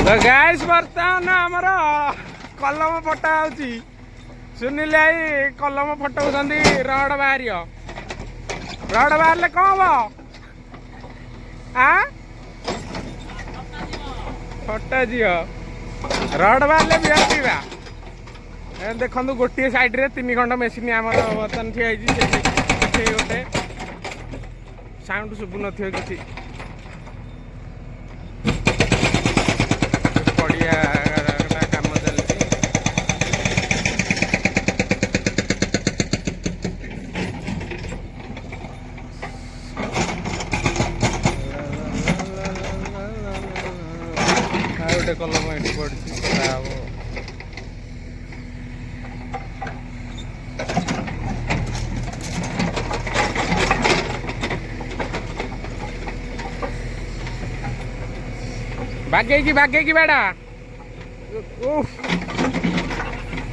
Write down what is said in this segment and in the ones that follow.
तो गाइस बर्तमान आमर कलम फटा होची सुनिले आई कलम फटाउछन्ती रड बाहरियो रड बाहरले कौन हम आ फटा जियो रड बाहरले बियर पीवा देखु गोटे साइड रे 3 खंड मेसीन आमर बर्तमान ठिया गोटे साउंड शुभु न कि पड़िया काम चलती गोटे कलम ये पड़ी बागे की बेड़ा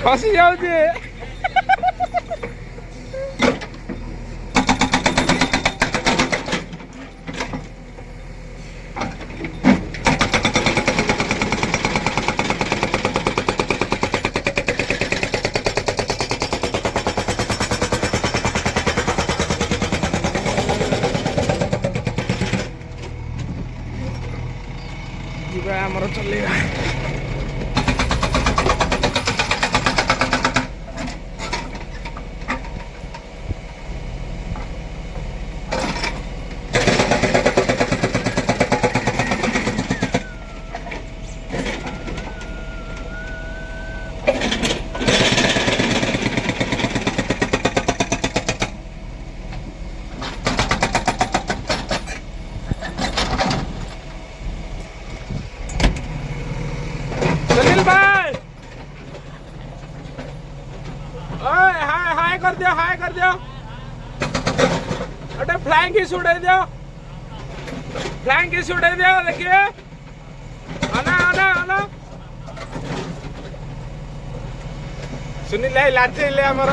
खसी जाऊे आमर चलेगा सुनील भाई हाय कर दियो अटे फ्लाइंग किस उड़ाई दियो देखिए आना सुनील भाई लाचे ले आमर